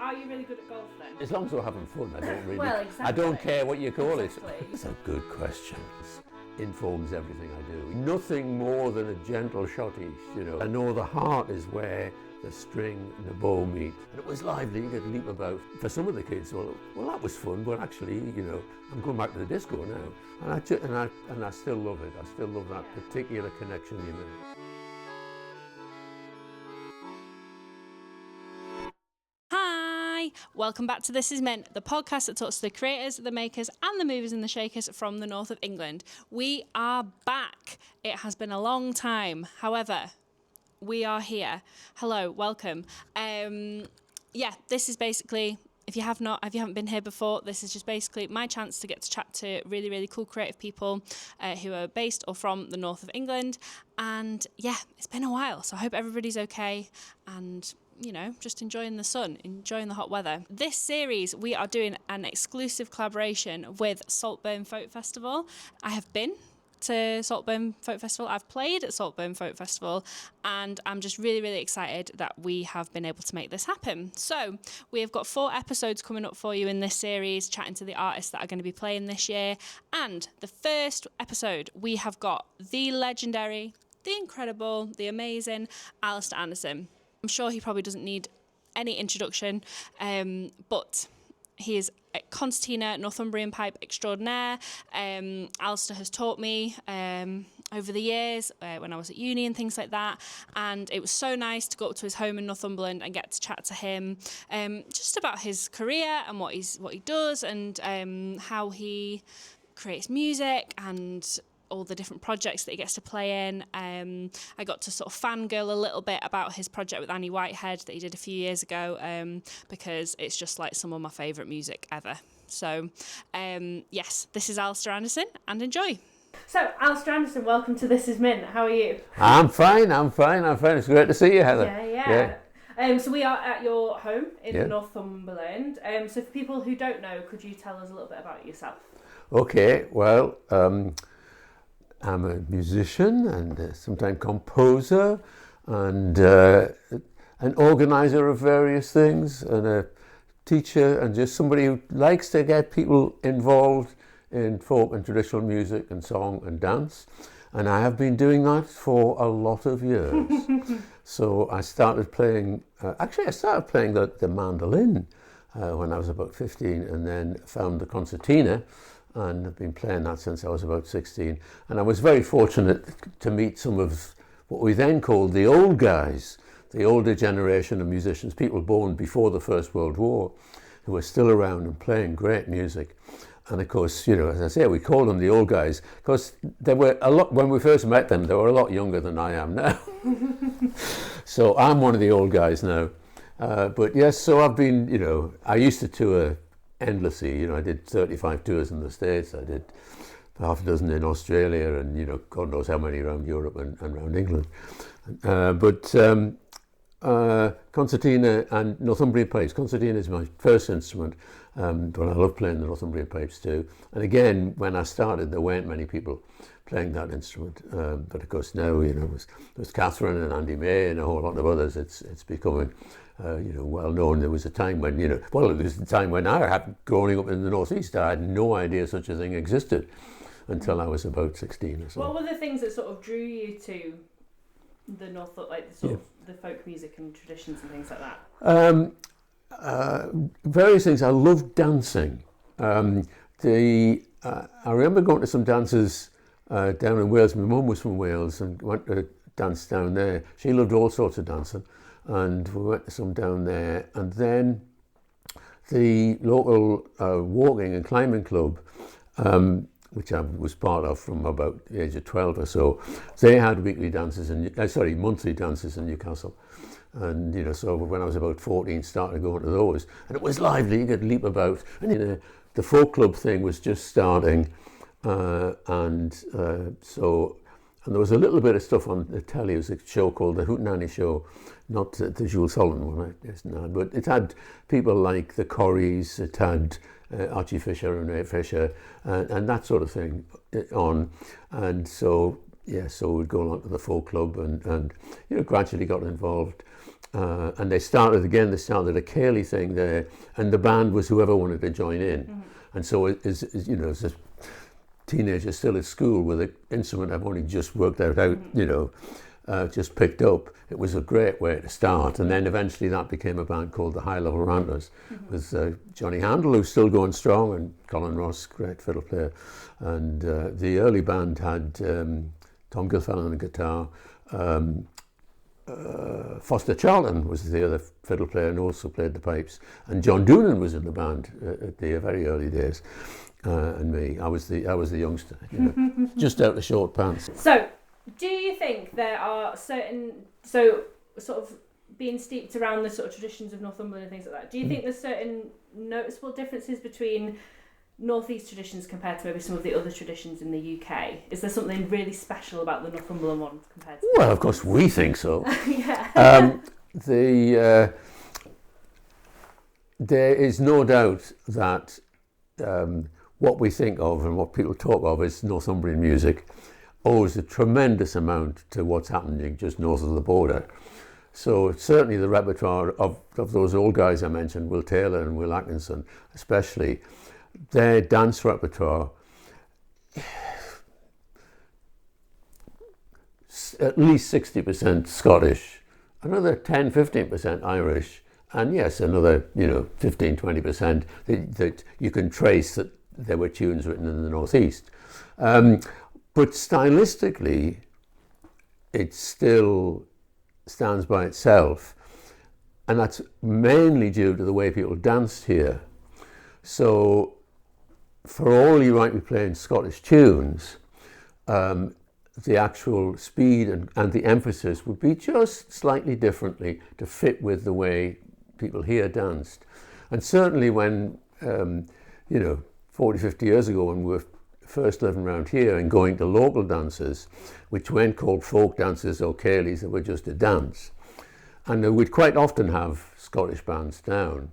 are you really good at golf then? As long as we're having fun, I don't really. Well, exactly. I don't care what you call Exactly. it. It's a good question. It informs everything I do. Nothing more than a gentle schottische, you know. I know the heart is where the string and the bow meet. And it was lively, you could leap about. For some of the kids, well, that was fun, but actually, you know, I'm going back to the disco now. And I still love it. I still love that particular connection you made. Hi, welcome back to This Is Mint, the podcast that talks to the creators, the makers and the movers and the shakers from the north of England. We are back. It has been a long time. However, we are here. Hello, welcome. This is basically, if you haven't been here before, this is just basically my chance to get to chat to really, really cool creative people who are based or from the north of England. And yeah, it's been a while, so I hope everybody's okay and, you know, just enjoying the sun, enjoying the hot weather. This series, we are doing an exclusive collaboration with Saltburn Folk Festival. I have been to Saltburn Folk Festival. I've played at Saltburn Folk Festival, and I'm just really, really excited that we have been able to make this happen. So we have got 4 episodes coming up for you in this series, chatting to the artists that are going to be playing this year. And the first episode, we have got the legendary, the incredible, the amazing Alistair Anderson. I'm sure he probably doesn't need any introduction, but he is a concertina, Northumberland pipe extraordinaire. Alistair has taught me over the years when I was at uni and things like that. And it was so nice to go up to his home in Northumberland and get to chat to him just about his career and what he does and how he creates music and all the different projects that he gets to play in. I got to sort of fangirl a little bit about his project with Annie Whitehead that he did a few years ago because it's just like some of my favourite music ever. So yes, this is Alistair Anderson, and enjoy. So Alistair Anderson, welcome to This Is Mint. How are you? I'm fine. It's great to see you, Heather. Yeah. So we are at your home in Northumberland. So for people who don't know, could you tell us a little bit about yourself? Okay, well, I'm a musician and sometimes composer and an organizer of various things and a teacher and just somebody who likes to get people involved in folk and traditional music and song and dance. And I have been doing that for a lot of years. So I started playing, the mandolin when I was about 15 and then found the concertina. And I've been playing that since I was about 16. And I was very fortunate to meet some of what we then called the old guys, the older generation of musicians, people born before the First World War, who were still around and playing great music. And of course, you know, as I say, we call them the old guys because they were a lot, when we first met them, they were a lot younger than I am now. So I'm one of the old guys now. But yes, so I've been, you know, I used to tour endlessly. You know, I did 35 tours in the States. I did half a dozen in Australia, and you know, God knows how many around Europe and around England. Concertina and Northumbrian pipes. Concertina is my first instrument, but I love playing the Northumbrian pipes too. And again, when I started, there weren't many people playing that instrument. But of course now, you know, there's Catherine and Andy May and a whole lot of others. It's becoming well known. There was a time when, growing up in the Northeast, I had no idea such a thing existed until I was about 16 or so. What were the things that sort of drew you to the North, like the sort of the folk music and traditions and things like that? Various things. I loved dancing. I remember going to some dances down in Wales. My mum was from Wales and went to dance down there. She loved all sorts of dancing. And we went to some down there, and then the local walking and climbing club, which I was part of from about the age of 12 or so, they had monthly dances in Newcastle. And, you know, so when I was about 14, started going to those, and it was lively. You could leap about, and you know, the folk club thing was just starting, and there was a little bit of stuff on the telly. It was a show called The Hootenanny Show, not the Jules Sullivan one, but it had people like the Corries, it had Archie Fisher and Ray Fisher, and that sort of thing on. And so we'd go along to the folk club and you know, gradually got involved And they started a Cayley thing there, and the band was whoever wanted to join in. And so as a teenager still at school with an instrument I've only just worked out, just picked up, it was a great way to start. And then eventually that became a band called the High Level Ramblers, with Johnny Handel, who's still going strong, and Colin Ross, great fiddle player. And the early band had Tom Gilfillan on the guitar, Foster Charlton was the other fiddle player and also played the pipes, and John Doonan was in the band at the very early days, and me. I was the youngster, just out of short pants. So, do you think there are sort of being steeped around the sort of traditions of Northumberland and things like that? Do you think there's certain noticeable differences between Northeast traditions compared to maybe some of the other traditions in the UK? Is there something really special about the Northumberland one compared to? Well, of course we think so. Yeah. There is no doubt that what we think of and what people talk of as Northumbrian music owes a tremendous amount to what's happening just north of the border. So certainly the repertoire of those old guys I mentioned, Will Taylor and Will Atkinson especially, their dance repertoire, at least 60% Scottish, another 10-15% Irish, and yes, another 15-20% that you can trace that there were tunes written in the Northeast. But stylistically, it still stands by itself, and that's mainly due to the way people danced here. So for all you might be playing Scottish tunes, the actual speed and the emphasis would be just slightly differently to fit with the way people here danced. And certainly when, 40, 50 years ago, when we were first living around here and going to local dances, which weren't called folk dances or Cayleys, they were just a dance. And we'd quite often have Scottish bands down.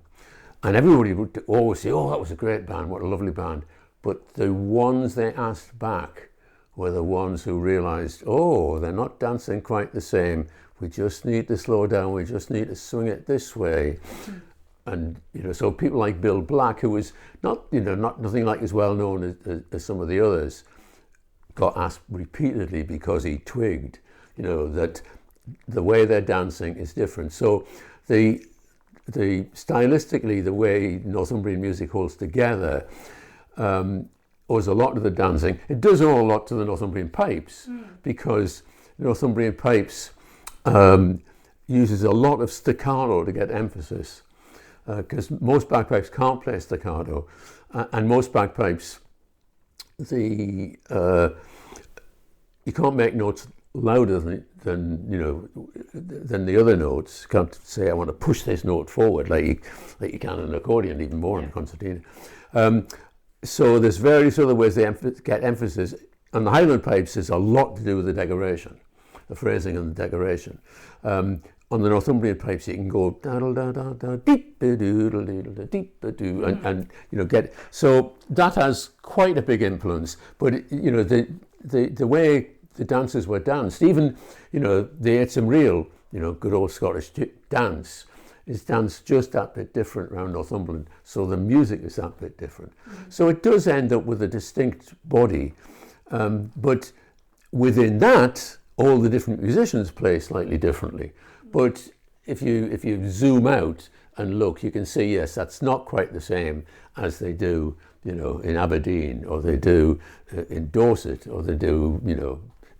And everybody would always say, oh, that was a great band, what a lovely band. But the ones they asked back were the ones who realized, oh, they're not dancing quite the same. We just need to slow down. We just need to swing it this way. And, so people like Bill Black, who was nothing like as well known as some of the others, got asked repeatedly because he twigged, that the way they're dancing is different. So stylistically, the way Northumbrian music holds together owes a lot to the dancing. It does owe a lot to the Northumbrian pipes, because Northumbrian pipes uses a lot of staccato to get emphasis, because most bagpipes can't play staccato, and most bagpipes, you can't make notes louder than the other notes. You can't say I want to push this note forward like you can in an accordion, even more in a concertina. So there's various other ways they get emphasis. And the Highland pipes has a lot to do with the decoration, the phrasing and the decoration. On the Northumbrian pipes, you can go and get, so that has quite a big influence. But the way the dances were danced, even they had some real good old Scottish dance is danced just that bit different around Northumberland, so the music is that bit different. So it does end up with a distinct body, but within that, all the different musicians play slightly differently. But if you zoom out and look, you can see, yes, that's not quite the same as they do, in Aberdeen, or they do in Dorset, or they do,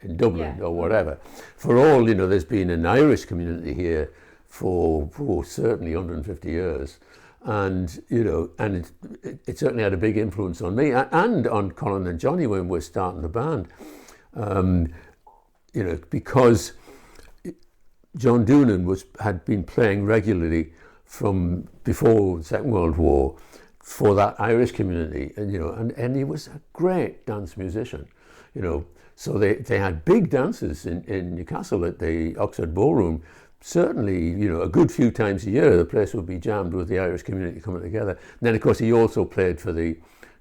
in Dublin, or whatever. For all, there's been an Irish community here for certainly 150 years, and it certainly had a big influence on me and on Colin and Johnny when we were starting the band, because John Doonan had been playing regularly from before the Second World War for that Irish community, and he was a great dance musician, So they had big dances in Newcastle at the Oxford Ballroom. Certainly, a good few times a year, the place would be jammed with the Irish community coming together. And then, of course, he also played for the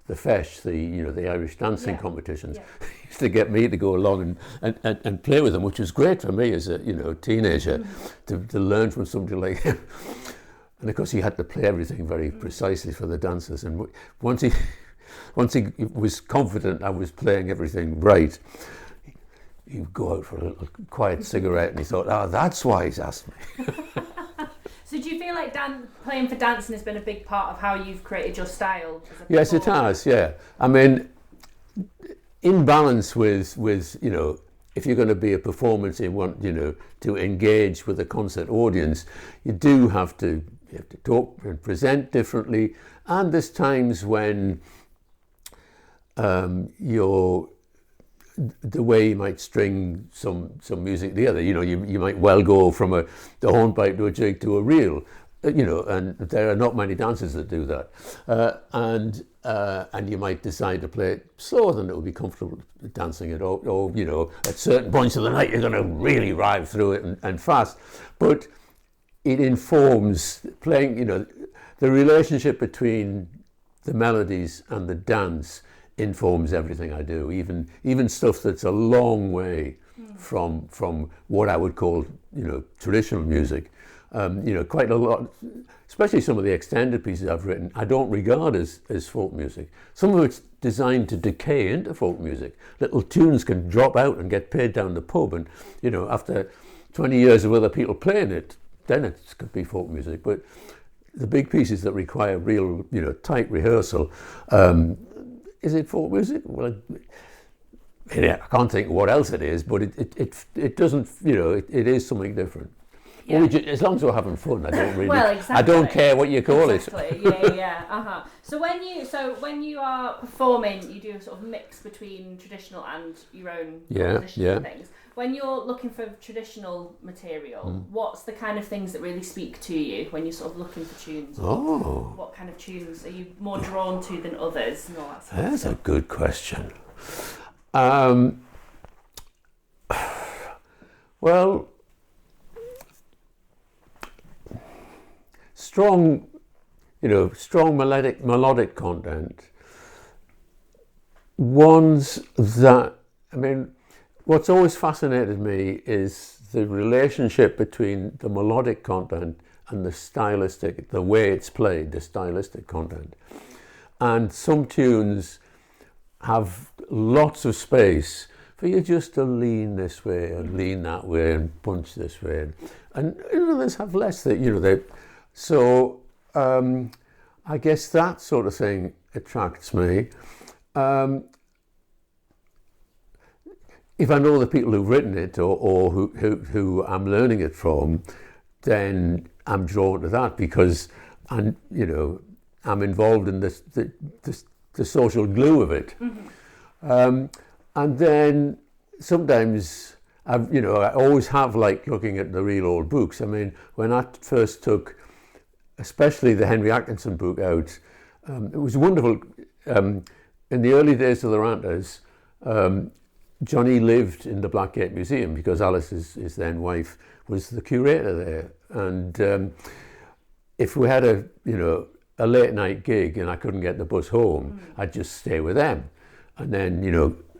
the fesh, the Irish dancing competitions. Yeah. He used to get me to go along and play with them, which was great for me as a teenager to learn from somebody like him. And of course, he had to play everything very precisely for the dancers. And once he was confident I was playing everything right, he'd go out for a little quiet cigarette, and he thought, that's why he's asked me. So do you feel like playing for dancing has been a big part of how you've created your style? Yes, it has, yeah. I mean, in balance with if you're going to be a performance and you want, to engage with a concert audience, you have to talk and present differently. And there's times when the way you might string some music together, you might well go from the hornpipe to a jig to a reel, and there are not many dancers that do that, and you might decide to play it slower than it would be comfortable dancing it, or at certain points of the night you're going to really ride through it and fast, but it informs playing. The relationship between the melodies and the dance informs everything I do, even stuff that's a long way from what I would call traditional music. Quite a lot, especially some of the extended pieces I've written, I don't regard as folk music. Some of it's designed to decay into folk music. Little tunes can drop out and get played down the pub, and after 20 years of other people playing it, then it could be folk music. But the big pieces that require real tight rehearsal, is it folk music? Well, I can't think what else it is, but it doesn't, it is something different. Yeah. As long as we're having fun, I don't really. Well, exactly. I don't care what you call it. Yeah. So when you are performing, you do a sort of mix between traditional and your own compositions and things. When you're looking for traditional material, what's the kind of things that really speak to you when you're sort of looking for tunes? What kind of tunes are you more drawn to than others and all that sort That's of stuff? a good question. Well, strong melodic content. Ones that, what's always fascinated me is the relationship between the melodic content and the way it's played, the stylistic content. And some tunes have lots of space for you just to lean this way and lean that way and punch this way. And others have less, so I guess that sort of thing attracts me. If I know the people who've written it or who I'm learning it from, then I'm drawn to that because I'm involved in the social glue of it. And then sometimes I always have liked looking at the real old books. When I first took, especially the Henry Atkinson book out, it was wonderful. In the early days of the Rantas, Johnny lived in the Blackgate Museum because Alice, his then wife, was the curator there. And if we had a late night gig and I couldn't get the bus home, I'd just stay with them. And then,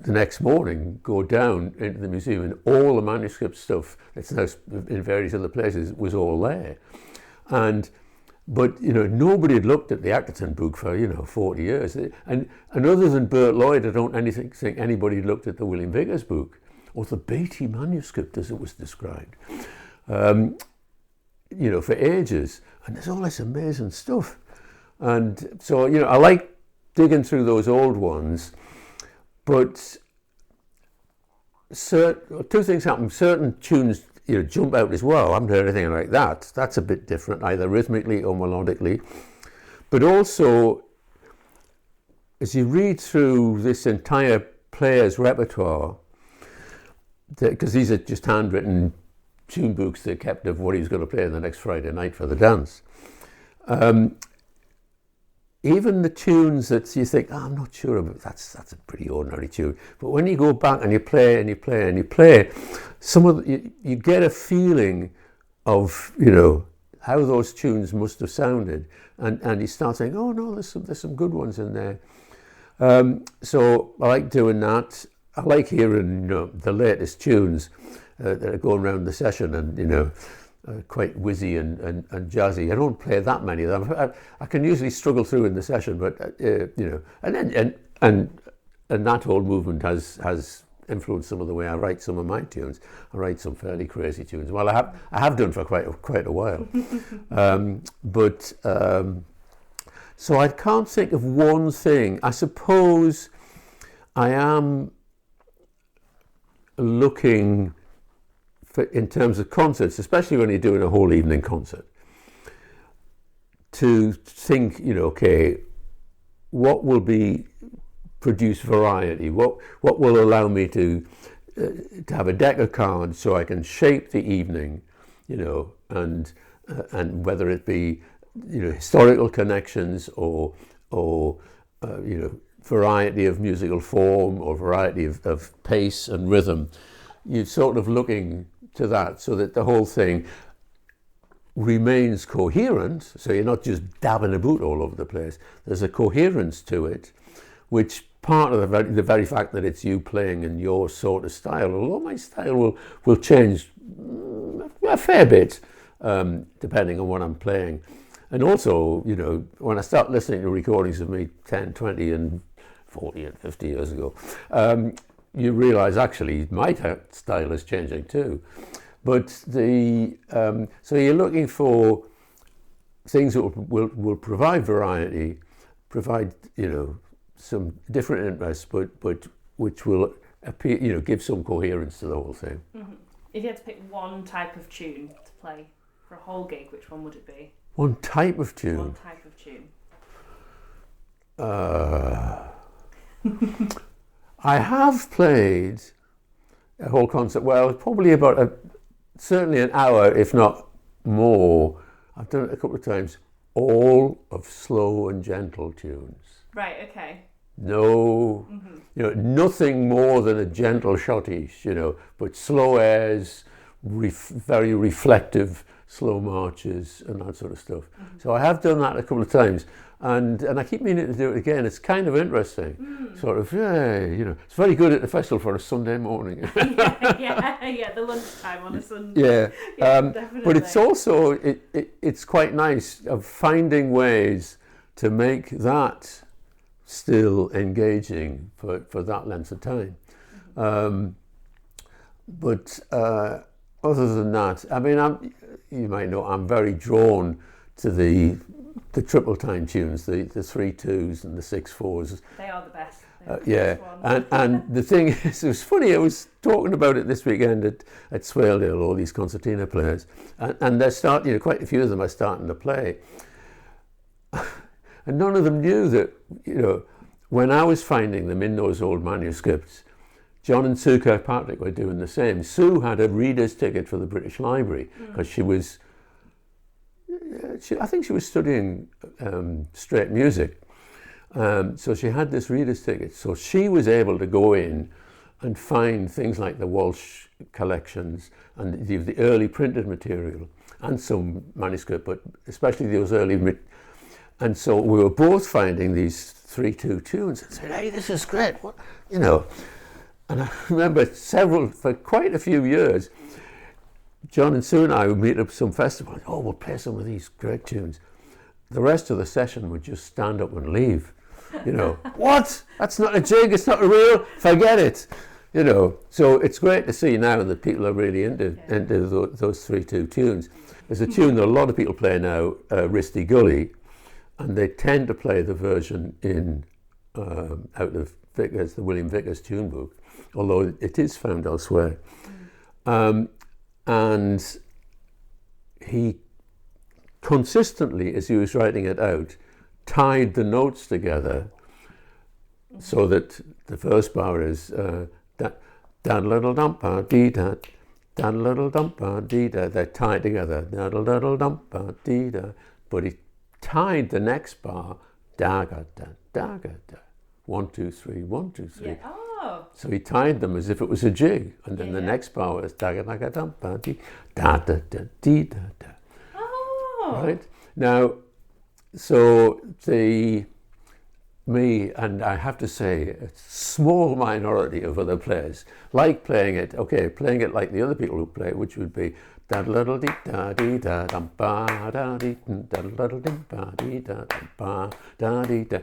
the next morning go down into the museum and all the manuscript stuff that's now in various other places was all there. But nobody had looked at the Atkinson book for 40 years, and other than Bert Lloyd, I don't think anybody had looked at the William Vickers book or the Beatty manuscript as it was described, for ages. And there's all this amazing stuff, and so I like digging through those old ones, but two things happen. Certain tunes jump out as well. I haven't heard anything like that. That's a bit different, either rhythmically or melodically. But also, as you read through this entire player's repertoire, because these are just handwritten tune books they kept of what he was going to play the next Friday night for the dance. Even the tunes that you think, I'm not sure about, that's a pretty ordinary tune. But when you go back and you play and you play and you play, you get a feeling of how those tunes must have sounded, and you start saying, oh no, there's some good ones in there. So I like doing that. I like hearing the latest tunes that are going around the session, and quite whizzy and jazzy. I don't play that many of them. I can usually struggle through in the session, but and that whole movement has influenced some of the way I write some of my tunes. I write some fairly crazy tunes. Well, I have done for quite a while, but. So I can't think of one thing. I suppose I am looking for, in terms of concerts, especially when you're doing a whole evening concert, to think, okay, what will produce variety? What will allow me to have a deck of cards so I can shape the evening, and whether it be historical connections or variety of musical form or variety of pace and rhythm. You're sort of looking to that so that the whole thing remains coherent, so you're not just dabbing about all over the place. There's a coherence to it, which part of the very fact that it's you playing in your sort of style, although my style will change a fair bit depending on what I'm playing. And also, when I start listening to recordings of me 10, 20 and 40 and 50 years ago, you realise actually my style is changing too. But so you're looking for things that will provide variety, provide, some different interests, but which will appear, give some coherence to the whole thing. Mm-hmm. If you had to pick one type of tune to play for a whole gig, which one would it be? One type of tune? One type of tune. I have played a whole concert, well, probably about certainly an hour, if not more. I've done it a couple of times, all of slow and gentle tunes. Right, okay. No, nothing more than a gentle schottisch, but slow airs, very reflective slow marches and that sort of stuff. Mm-hmm. So I have done that a couple of times, and I keep meaning to do it again. It's kind of interesting. Sort of, it's very good at the festival for a Sunday morning. yeah, the lunchtime on a Sunday. Definitely. But it's also, it's quite nice of finding ways to make that still engaging for that length of time. But other than that, I mean, you might know I'm very drawn to the triple time tunes, the 3/2s and the 6/4s. They are the best. And the thing is, it was funny, I was talking about it this weekend at Swaledale, all these concertina players, and they're starting, quite a few of them are starting to play. And none of them knew that, when I was finding them in those old manuscripts, John and Sue Kirkpatrick were doing the same. Sue had a reader's ticket for the British Library because I think she was studying straight music. So she had this reader's ticket. So she was able to go in and find things like the Walsh collections and the early printed material and some manuscript, but especially those early. And so we were both finding these 3/2 tunes and said, hey, this is great. What, And I remember for quite a few years, John and Sue and I would meet up some festival. Oh, we'll play some of these great tunes. The rest of the session would just stand up and leave. What? That's not a jig. It's not a reel. Forget it. So it's great to see now that people are really into those 3/2 tunes. There's a tune that a lot of people play now, Risty Gully, and they tend to play the version in out of Vickers, the William Vickers tune book, although it is found elsewhere. And he consistently, as he was writing it out, tied the notes together so that the first bar is da-da-little-dumpa, dee-da, da-da-little-dumpa, dee-da. They're tied together, da-da-little-dumpa, dee-da. But he tied the next bar, da-ga-da, da-ga-da. 1, 2, 3, 1, 2, 3. Yeah. Oh. So he tied them as if it was a jig, and then the next bar was da da da da da da da da da. Oh. Right now, so me, and I have to say, a small minority of other players like playing it like the other people who play it, which would be da da da da dee da dum ba da dee da da da ba dee da dum ba da dee da.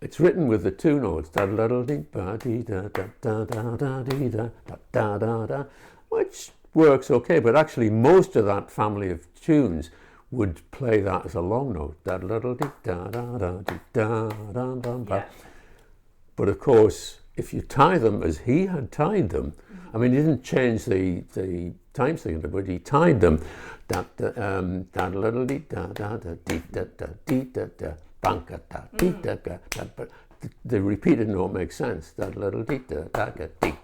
It's written with the two notes da da da ba dee da da da da da dee da da da da, which works okay, but actually most of that family of tunes would play that as a long note. Da da da da da da da da da. But of course, if you tie them as he had tied them, I mean, he didn't change the time signature, but he tied them. Da da da da da da da da da da da da banka da da da da. But the repeated note makes sense. Da da da da da da da da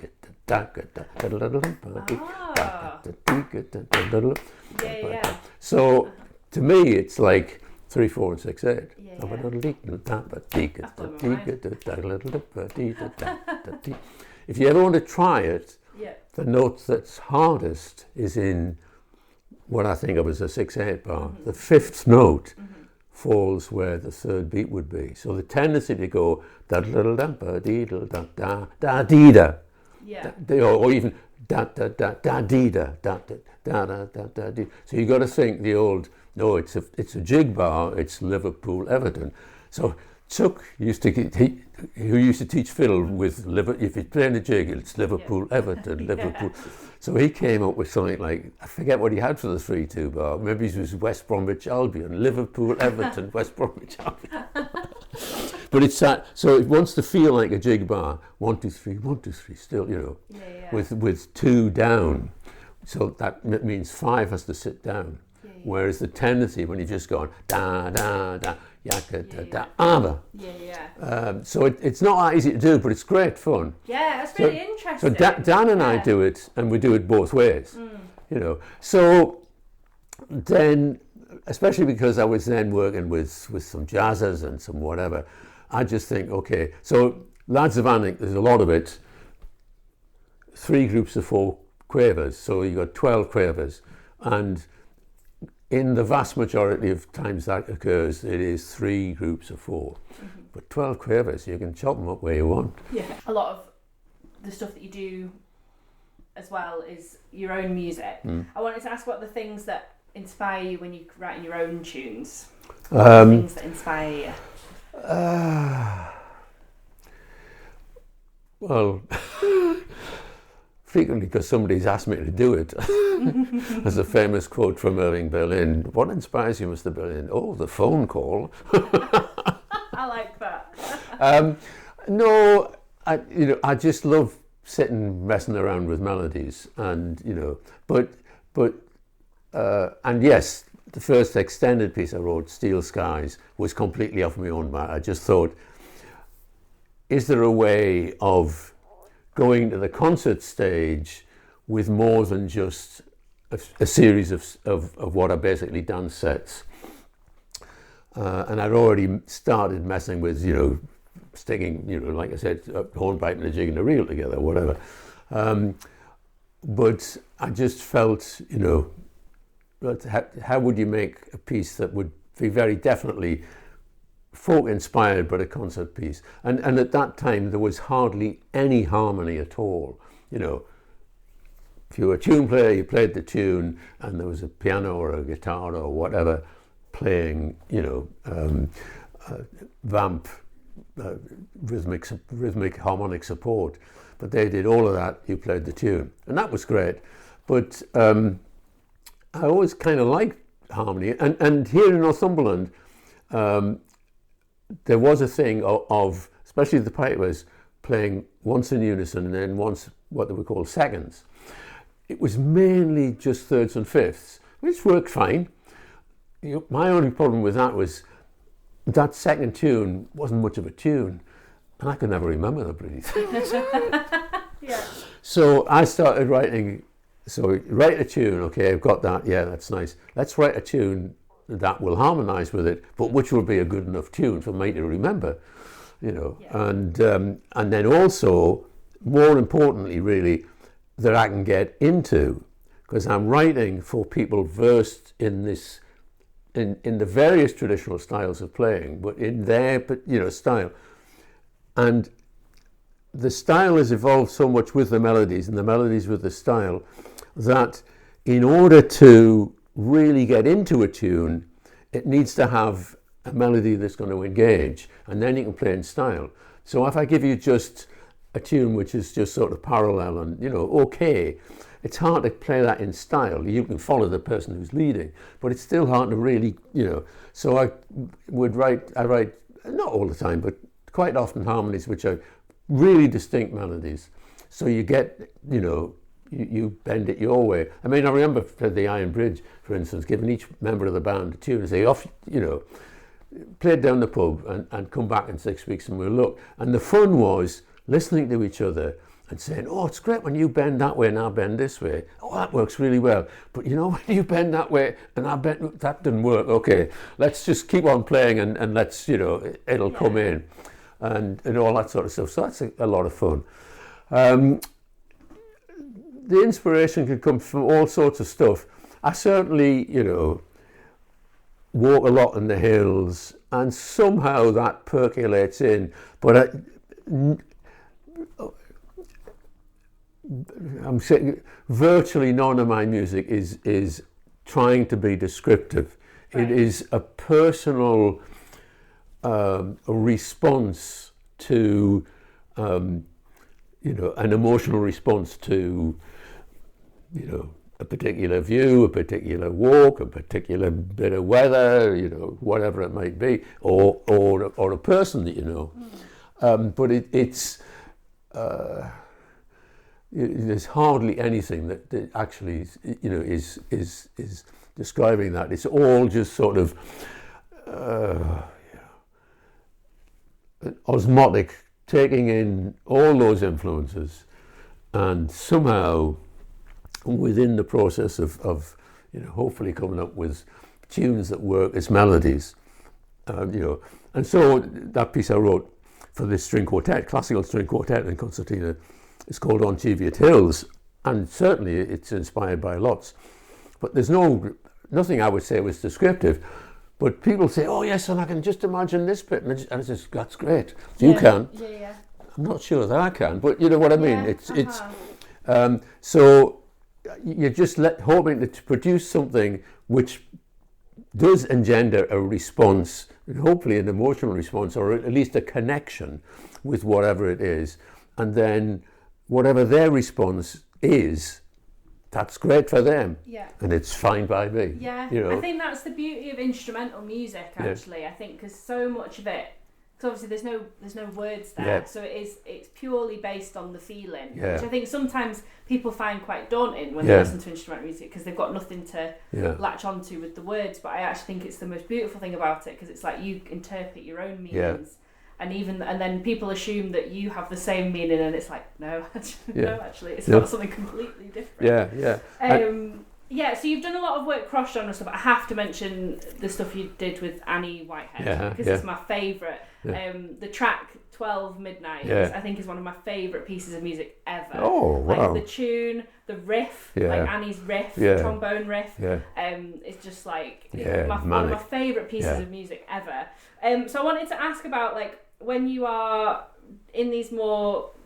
da. So to me, it's like 3, 4, and 6, 8. If you ever want to try it, the note that's hardest is in what I think of as a 6/8 bar. The fifth note falls where the third beat would be. So the tendency to go da da da da dee da da da dee da, or even da da da da dee da da da da da da dee. So you got to think the old. No, it's a jig bar. It's Liverpool Everton. So Chuck who used to teach fiddle with if he's playing a jig, it's Liverpool Everton, Liverpool. So he came up with something like, I forget what he had for the 3/2 bar. Maybe it was West Bromwich Albion, Liverpool Everton, West Bromwich Albion. But it's that. So it wants to feel like a jig bar. 1, 2, 3, 1, 2, 3. Still, with 2 down. So that means 5 has to sit down. Whereas the tendency when you've just gone da da da yaka da da aber. So it's not that easy to do, but it's great fun. Yeah, that's really interesting. So Dan and I do it, and we do it both ways. So then, especially because I was then working with some jazzers and some whatever, I just think, okay, so Lads of Annick, there's a lot of it. 3 groups of 4 quavers, so you got 12 quavers, and in the vast majority of times that occurs, it is 3 groups of 4. But 12 quavers, you can chop them up where you want. A lot of the stuff that you do as well is your own music. I wanted to ask what the things that inspire you when you're writing your own tunes. Things that inspire you. Well, frequently because somebody's asked me to do it. There's a famous quote from Irving Berlin. What inspires you, Mr. Berlin? Oh, the phone call. I like that. No, I just love sitting messing around with melodies, and and yes, the first extended piece I wrote, Steel Skies, was completely off my own bat. I just thought, is there a way of going to the concert stage with more than just a series of what are basically dance sets? And I'd already started messing with, sticking, like I said, a hornpipe and a jig and a reel together, whatever. But I just felt, how would you make a piece that would be very definitely folk inspired but a concert piece? And at that time there was hardly any harmony at all. If you were a tune player, you played the tune, and there was a piano or a guitar or whatever playing, vamp, rhythmic harmonic support. But they did all of that. You played the tune, and that was great. But I always kind of liked harmony, and here in Northumberland, there was a thing of especially the pipers playing once in unison and then once what they were called seconds. It was mainly just thirds and fifths, which worked fine. My only problem with that was that second tune wasn't much of a tune, and I could never remember the bloody thing. So I started writing. So write a tune, okay, I've got that, yeah, that's nice. Let's write a tune that will harmonise with it, but which will be a good enough tune for me to remember, and then also, more importantly, really, that I can get into, because I'm writing for people versed in this in the various traditional styles of playing, but in their style. And the style has evolved so much with the melodies and the melodies with the style that in order to really get into a tune, it needs to have a melody that's going to engage, and then you can play in style. So if I give you just a tune which is just sort of parallel and, okay, it's hard to play that in style. You can follow the person who's leading, but it's still hard to really, So I write, not all the time, but quite often harmonies which are really distinct melodies. So you get, you bend it your way. I mean, I remember for the Iron Bridge, for instance, giving each member of the band a tune and say, off, play it down the pub and come back in 6 weeks and we'll look. And the fun was listening to each other and saying, oh, it's great when you bend that way and I bend this way. Oh, that works really well. But when you bend that way and I bend, that didn't work. Okay, let's just keep on playing and let's, it'll come in and all that sort of stuff. So that's a lot of fun. The inspiration can come from all sorts of stuff. I certainly, walk a lot in the hills and somehow that percolates in. But I'm saying virtually none of my music is trying to be descriptive. Right. It is a personal a response to an emotional response to a particular view, a particular walk, a particular bit of weather, whatever it might be, or a person that you know. But it's there's hardly anything that actually is describing that. It's all just sort of osmotic, taking in all those influences, and somehow within the process of hopefully coming up with tunes that work as melodies, and so that piece I wrote for this string quartet, classical string quartet and concertina, is called On Cheviot Hills, and certainly it's inspired by lots, but there's nothing I would say was descriptive. But people say, oh yes, and I can just imagine this bit, and I just, that's great. You can. Yeah. I'm not sure that I can, but you know what I mean. It's so you're just hoping to produce something which does engender a response, hopefully an emotional response, or at least a connection with whatever it is, and then whatever their response is, that's great for them. Yeah. And it's fine by me. Yeah. I think that's the beauty of instrumental music, actually. Yeah. I think because so much of it, because obviously there's no words there, so it's purely based on the feeling, which I think sometimes people find quite daunting when they listen to instrumental music because they've got nothing to latch onto with the words. But I actually think it's the most beautiful thing about it, because it's like you interpret your own meanings. And then people assume that you have the same meaning, and it's like, no, actually, it's got something completely different. So you've done a lot of work cross-genre stuff. I have to mention the stuff you did with Annie Whitehead, because it's my favourite. The track 12 Midnight, I think, is one of my favourite pieces of music ever. Oh, wow. Like the tune, the riff, like Annie's riff, trombone riff, it's just like one of my favourite pieces of music ever. So I wanted to ask about, like, when you are in these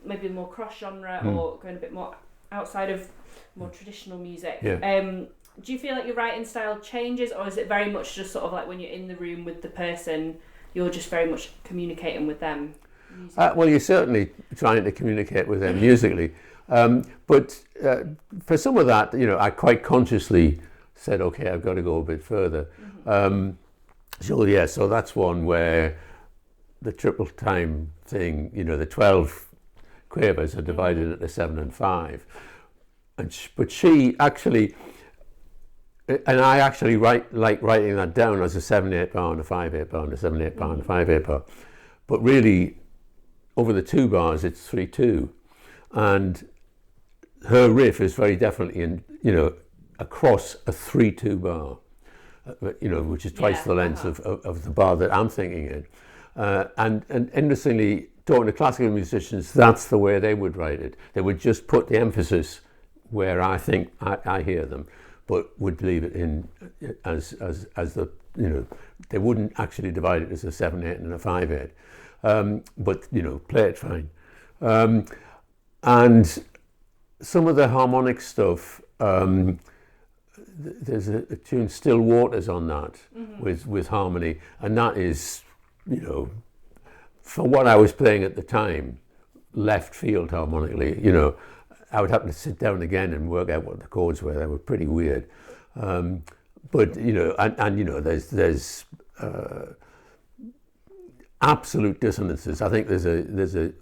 maybe more cross-genre or going a bit more outside of more traditional music, do you feel like your writing style changes, or is it very much just sort of like when you're in the room with the person, you're just very much communicating with them? Well, you're certainly trying to communicate with them musically, but for some of that, I quite consciously said, okay, I've got to go a bit further. So that's one where the triple time thing, the 12 quavers are divided into 7 and 5, but she actually, and I actually like writing that down as a 7/8 bar and a 5/8 bar and a 7/8 bar and a 5/8 bar, but really over the 2 bars it's 3/2, and her riff is very definitely in across a 3/2 bar, which is twice the length of the bar that I'm thinking in. And interestingly, talking to classical musicians, that's the way they would write it. They would just put the emphasis where I think I hear them. but would leave it in as the, they wouldn't actually divide it as a 7/8 and a 5/8, but play it fine. And some of the harmonic stuff, there's a tune Still Waters on that, with harmony, and that is, for what I was playing at the time, left field harmonically. I would have to sit down again and work out what the chords were. They were pretty weird, but there's absolute dissonances. I think there's a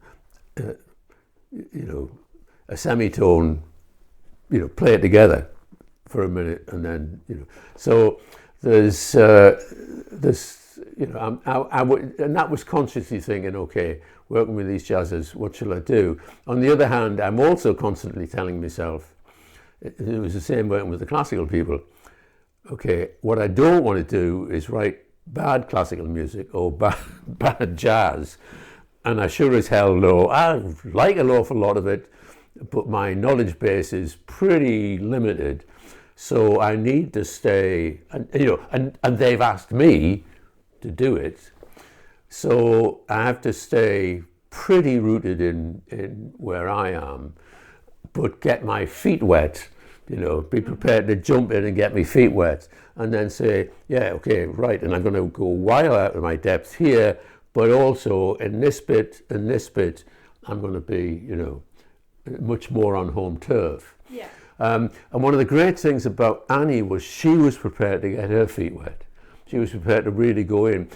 semitone, play it together for a minute, and then so there's I would, and that was consciously thinking, okay, working with these jazzers, what shall I do? On the other hand, I'm also constantly telling myself, it was the same working with the classical people, okay, what I don't want to do is write bad classical music or bad jazz, and I sure as hell know I like an awful lot of it, but my knowledge base is pretty limited, so I need to stay, and they've asked me to do it, so I have to stay pretty rooted in where I am, but get my feet wet, be prepared to jump in and get my feet wet, and then say, yeah, okay, right, and I'm going to go while out of my depth here, but also in this bit and this bit, I'm going to be, much more on home turf. Yeah. And one of the great things about Annie was she was prepared to get her feet wet. She was prepared to really go in.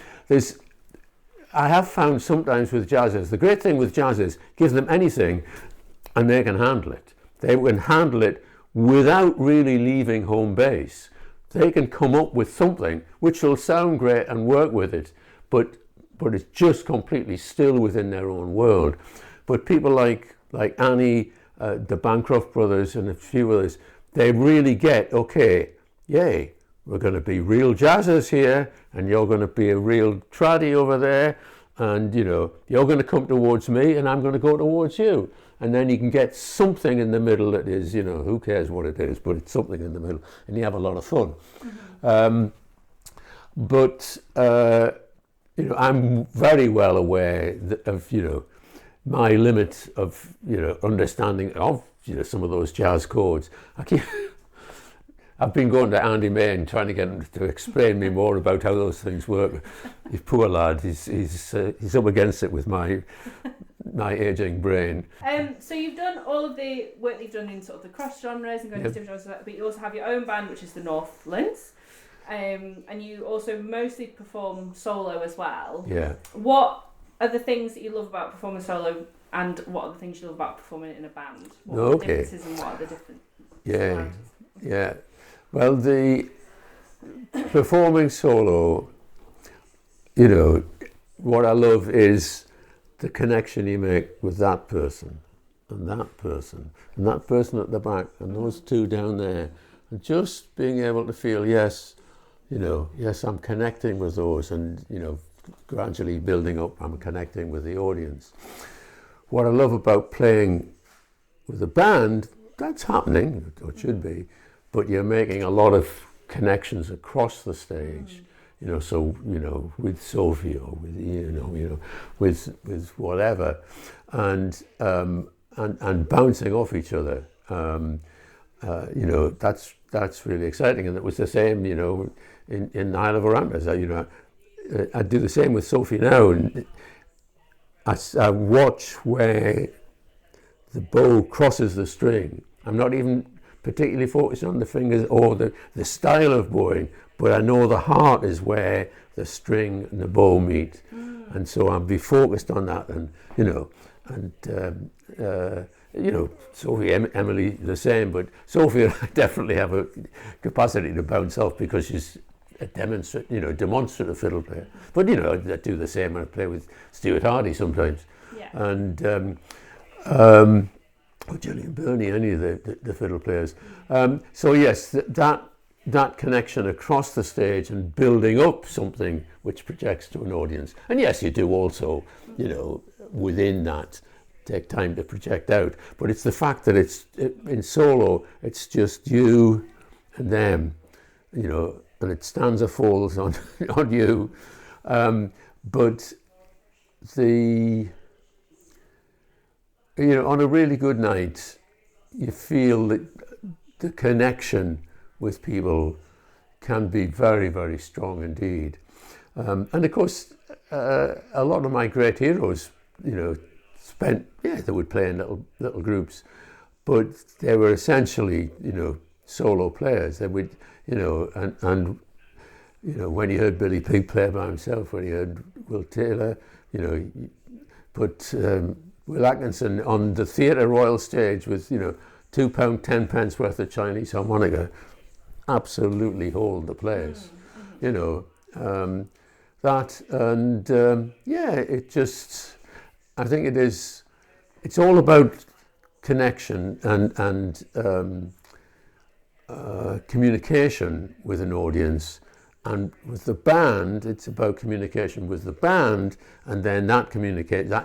I have found sometimes with jazzers, the great thing with jazzers, give them anything and they can handle it. They can handle it without really leaving home base. They can come up with something which will sound great and work with it, but it's just completely still within their own world. But people like Annie, the Bancroft brothers and a few others, they really get, okay, yay, we're going to be real jazzers here, and you're going to be a real traddy over there, and you're going to come towards me, and I'm going to go towards you, and then you can get something in the middle that is, who cares what it is, but it's something in the middle, and you have a lot of fun. But I'm very well aware of my limit of understanding of some of those jazz chords. I've been going to Andy May and trying to get him to explain me more about how those things work. He's poor lad. He's up against it with my aging brain. So you've done all of the work that you've done in sort of the cross genres and going to different genres, but you also have your own band, which is the Northlands, and you also mostly perform solo as well. Yeah. What are the things that you love about performing solo, and what are the things you love about performing it in a band? What are the differences and what are the different similarities? Yeah. Well, the performing solo, what I love is the connection you make with that person and that person and that person at the back and those two down there, and just being able to feel, yes, I'm connecting with those, and gradually building up, I'm connecting with the audience. What I love about playing with a band, that's happening, or it should be, but you're making a lot of connections across the stage, with Sophie or with Ian, with whatever, and bouncing off each other. That's really exciting, and it was the same, in Isle of Orantes. I do the same with Sophie now, and I watch where the bow crosses the string. I'm not even particularly focused on the fingers or the style of bowing, but I know the heart is where the string and the bow meet, and so I'll be focused on that, and Sophie, Emily, the same, but Sophie and I definitely have a capacity to bounce off because she's a demonstrative fiddle player. But I do the same when I play with Stuart Hardy sometimes, and or Gillian Burney, any of the fiddle players. So yes, that connection across the stage and building up something which projects to an audience. And yes, you do also, within that, take time to project out. But it's the fact that in solo, it's just you them, you know, and it stands or falls on on you. But on a really good night, you feel that the connection with people can be very, very strong indeed. And of course, a lot of my great heroes, you know, they would play in little groups, but they were essentially, you know, solo players. They would, you know, and you know, when you heard Billy Pigg play by himself, when you heard Will Taylor, you know, put Will Atkinson on the Theatre Royal stage with, you know, £2.10 worth of Chinese harmonica, absolutely hold the place, you know. It just, I think it's all about connection and communication with an audience. And with the band, it's about communication with the band, and then that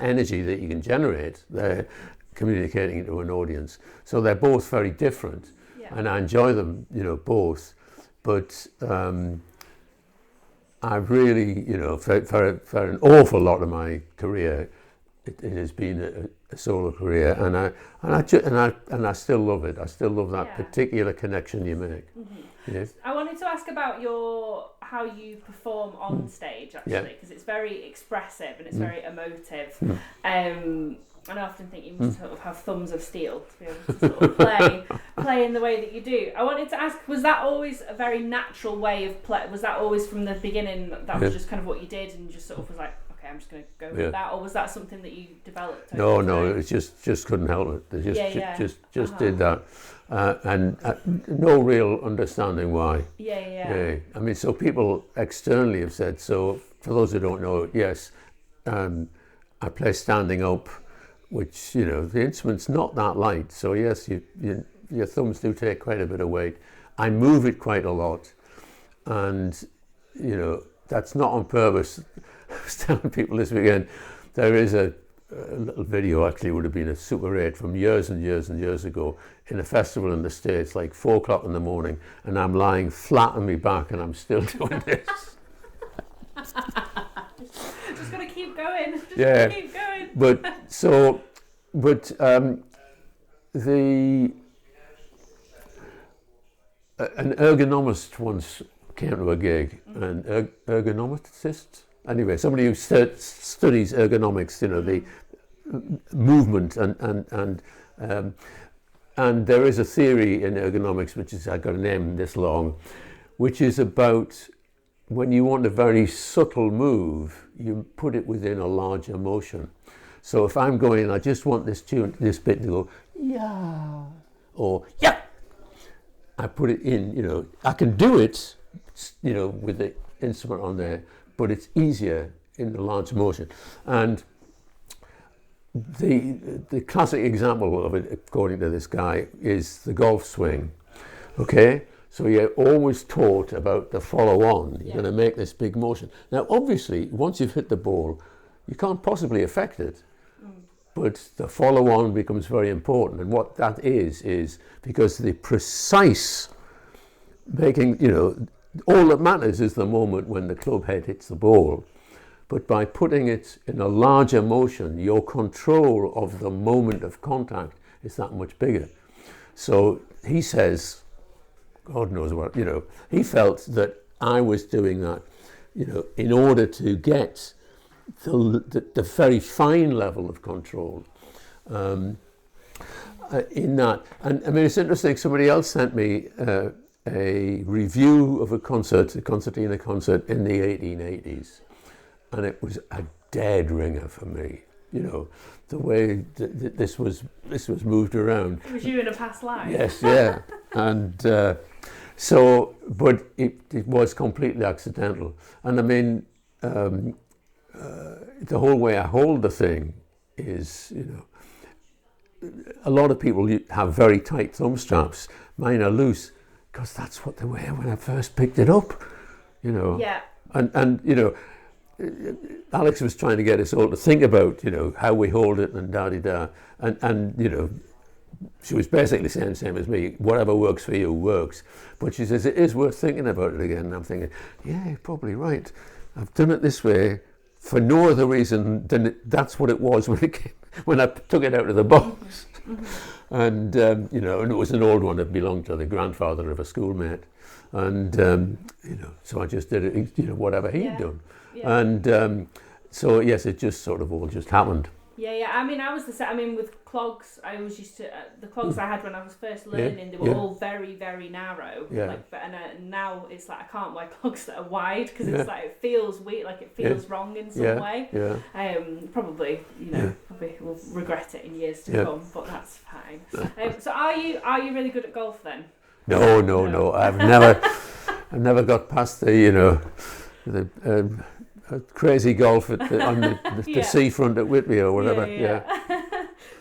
energy that you can generate, they're communicating to an audience. So they're both very different, and I enjoy them, you know, both. But I've really, you know, for an awful lot of my career, it has been a solo career, and I still love it. I still love that particular connection you make. Yes. I wanted to ask about how you perform on stage, actually, because it's very expressive and it's very emotive. And I often think you must sort of have thumbs of steel to be able to sort of play in the way that you do. I wanted to ask, was that always a very natural way of play? Was that always from the beginning that was just kind of what you did, and you just sort of was like, okay, I'm just going to go with that, or was that something that you developed? No, it just couldn't help it. They just did that. And no real understanding why. Yeah. I mean, so people externally have said, so for those who don't know, yes, I play standing up, which, you know, the instrument's not that light. So yes, your thumbs do take quite a bit of weight. I move it quite a lot. And, you know, that's not on purpose. I was telling people this weekend, there is a little video, actually would have been a Super 8 from years and years and years ago in a festival in the States, like 4 o'clock in the morning, and I'm lying flat on my back and I'm still doing this. Just gotta keep going. Keep going. But an ergonomist once came to a gig, an ergonomist. Anyway, somebody who studies ergonomics, you know, the movement and there is a theory in ergonomics, which is, I've got a name this long, which is about when you want a very subtle move, you put it within a larger motion. So if I'm going, I just want this bit to go, yeah, or yeah, I put it in, you know, I can do it, you know, with the instrument on there, but it's easier in the large motion. And the classic example of it, according to this guy, is the golf swing. Okay, so you're always taught about the follow-on. You're going to make this big motion. Now, obviously, once you've hit the ball, you can't possibly affect it. But the follow-on becomes very important. And what that is because the precise making, you know, all that matters is the moment when the club head hits the ball. But by putting it in a larger motion, your control of the moment of contact is that much bigger. So he says, God knows what, you know, he felt that I was doing that, you know, in order to get the very fine level of control in that. And I mean, it's interesting, somebody else sent me a review of a concertina concert in the 1880s. And it was a dead ringer for me, you know, the way this was moved around. It was you in a past life. Yes, yeah. And but it was completely accidental. And I mean, the whole way I hold the thing is, you know, a lot of people have very tight thumb straps. Mine are loose because that's what they wear when I first picked it up, you know. Yeah. And you know, Alex was trying to get us all to think about, you know, how we hold it and da-di-da. And you know, she was basically saying the same as me, whatever works for you works. But she says, it is worth thinking about it again. And I'm thinking, yeah, you're probably right. I've done it this way for no other reason than that's what it was when I took it out of the box. And, you know, and it was an old one that belonged to the grandfather of a schoolmate. And, you know, so I just did it, you know, whatever he'd done. Yeah. And so, yes, it just sort of all just happened. Yeah. I mean, I was the same. I mean, with clogs, I always used to the clogs I had when I was first learning. They were all very, very narrow. Yeah. Like, and now it's like I can't wear clogs that are wide because it's like it feels weird, like it feels wrong in some way. Yeah. Probably, you know, probably will regret it in years to come, but that's fine. So, are you really good at golf then? No. I've never got past the, you know, the. Crazy golf on the seafront at Whitby or whatever. Yeah.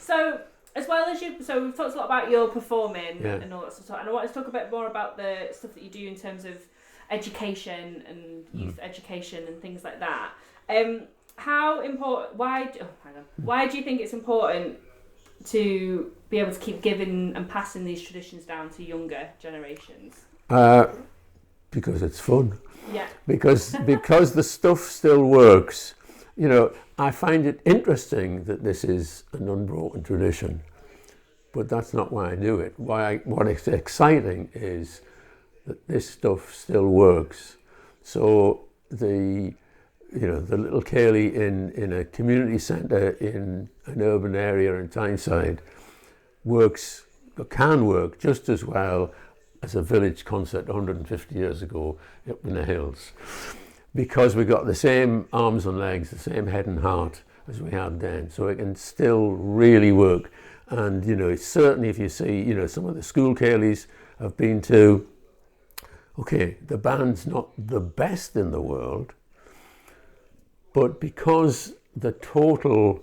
So, as well as we've talked a lot about your performing and all that sort of stuff, and I want to talk a bit more about the stuff that you do in terms of education and youth education and things like that. How important? Why do you think it's important to be able to keep giving and passing these traditions down to younger generations? Because it's fun. Yeah. Because the stuff still works. You know, I find it interesting that this is an unbroken tradition, but that's not why I do it. What is exciting is that this stuff still works. So the little ceilidh in a community centre in an urban area in Tyneside can work just as well as a village concert 150 years ago up in the hills, because we got the same arms and legs, the same head and heart as we had then, so it can still really work. And you know, certainly if you see, you know, some of the school ceilidhs I've been to, okay, the band's not the best in the world, but because the total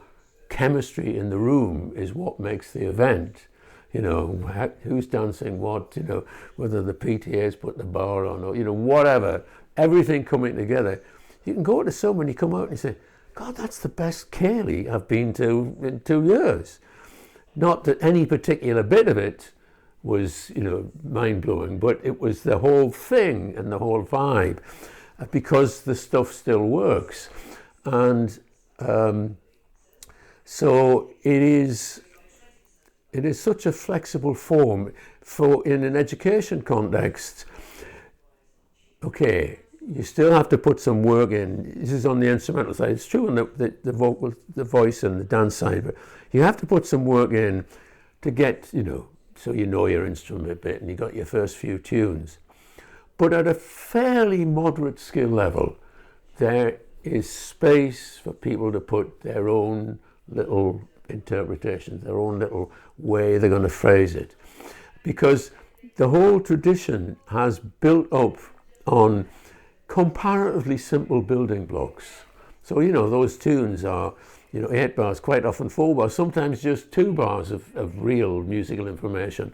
chemistry in the room is what makes the event. You know, who's dancing what, you know, whether the PTA's put the bar on or, you know, whatever, everything coming together. You can go to someone, you come out and you say, God, that's the best ceilidh I've been to in 2 years. Not that any particular bit of it was, you know, mind-blowing, but it was the whole thing and the whole vibe, because the stuff still works. And so it is such a flexible form for in an education context. Okay, you still have to put some work in. This is on the instrumental side. It's true on the vocal, the voice and the dance side, but you have to put some work in to get, you know, so you know your instrument a bit and you got your first few tunes. But at a fairly moderate skill level, there is space for people to put their own little interpretations, their own little way they're going to phrase it, because the whole tradition has built up on comparatively simple building blocks. So, you know, those tunes are, you know, 8 bars, quite often 4 bars, sometimes just 2 bars of real musical information.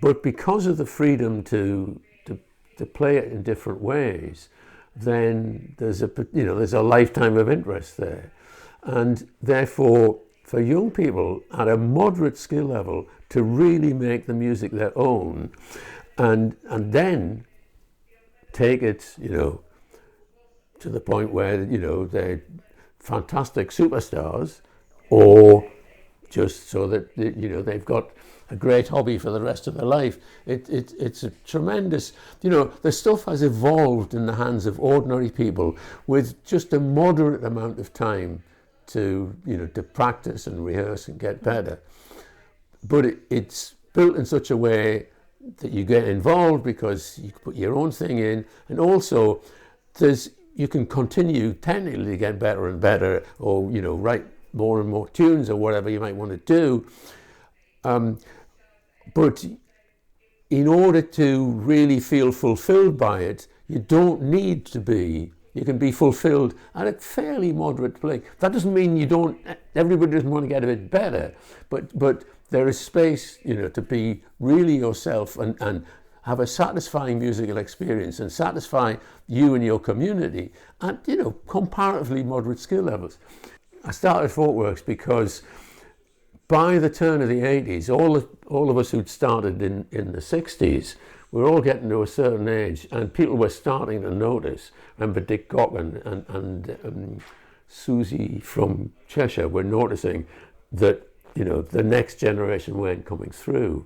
But because of the freedom to play it in different ways, then there's a lifetime of interest there. And therefore, for young people at a moderate skill level to really make the music their own, and then take it, you know, to the point where, you know, they're fantastic superstars, or just so that, you know, they've got a great hobby for the rest of their life. It's a tremendous, you know, the stuff has evolved in the hands of ordinary people with just a moderate amount of time to, you know, to practice and rehearse and get better. But it's built in such a way that you get involved because you put your own thing in, and also you can continue technically to get better and better, or, you know, write more and more tunes or whatever you might want to do. But in order to really feel fulfilled by it, you don't need to be. You can be fulfilled at a fairly moderate place. That doesn't mean everybody doesn't want to get a bit better, but there is space, you know, to be really yourself and have a satisfying musical experience and satisfy you and your community at, you know, comparatively moderate skill levels. I started Folkworks because by the turn of the 80s, all of us who'd started in the 60s, we were all getting to a certain age, and people were starting to notice. Remember Dick Gocken and Susie from Cheshire were noticing that, you know, the next generation weren't coming through.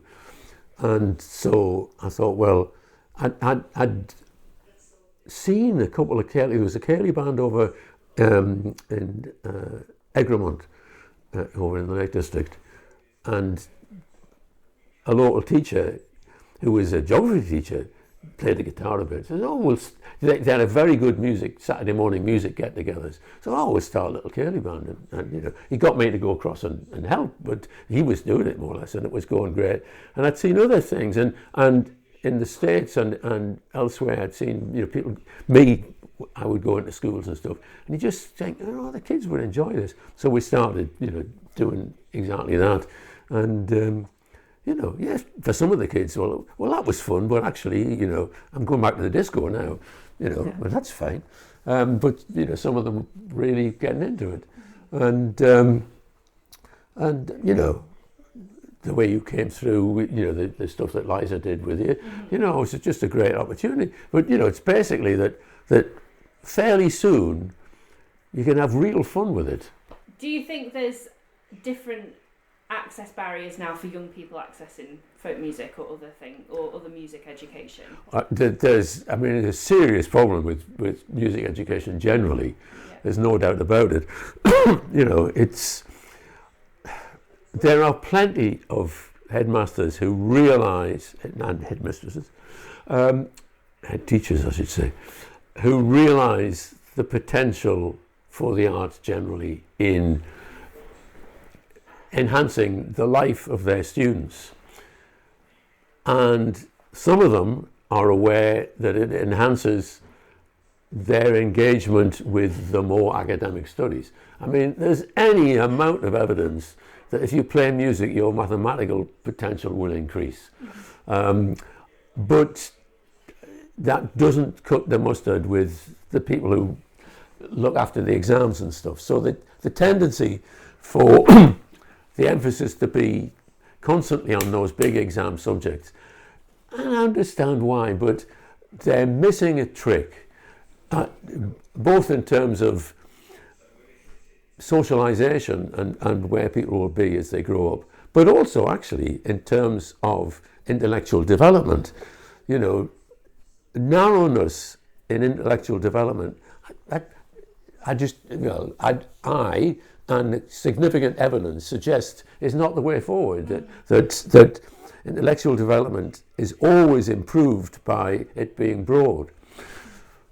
And so I thought, well, I'd seen a couple of Cayley. There was a Cayley band over in Egremont, over in the Lake District, and a local teacher who was a geography teacher played the guitar a bit. Says, oh, well, they had a very good Saturday morning music get-togethers. So, oh, we'll start a little Cayley band. And you know, he got me to go across and help, but he was doing it more or less, and it was going great. And I'd seen other things, and in the States and elsewhere, I'd seen, you know, I would go into schools and stuff, and you just think, oh, the kids would enjoy this. So we started, you know, doing exactly that. And you know, yes, for some of the kids, well, that was fun, but actually, you know, I'm going back to the disco now, you know, well, that's fine. But, you know, some of them really getting into it. And you know, the way you came through, you know, the stuff that Liza did with you, you know, it was just a great opportunity. But, you know, it's basically that fairly soon you can have real fun with it. Do you think there's different access barriers now for young people accessing folk music or other music education? There's a serious problem with music education generally. Yeah. There's no doubt about it. You know, there are plenty of headmasters who realise, and headmistresses, head teachers I should say, who realise the potential for the arts generally in enhancing the life of their students. And some of them are aware that it enhances their engagement with the more academic studies. I mean, there's any amount of evidence that if you play music, your mathematical potential will increase. But that doesn't cut the mustard with the people who look after the exams and stuff. So the tendency for the emphasis to be constantly on those big exam subjects, and I understand why, but they're missing a trick, both in terms of socialization and where people will be as they grow up, but also actually in terms of intellectual development. You know, narrowness in intellectual development, I and significant evidence suggest is not the way forward. That intellectual development is always improved by it being broad.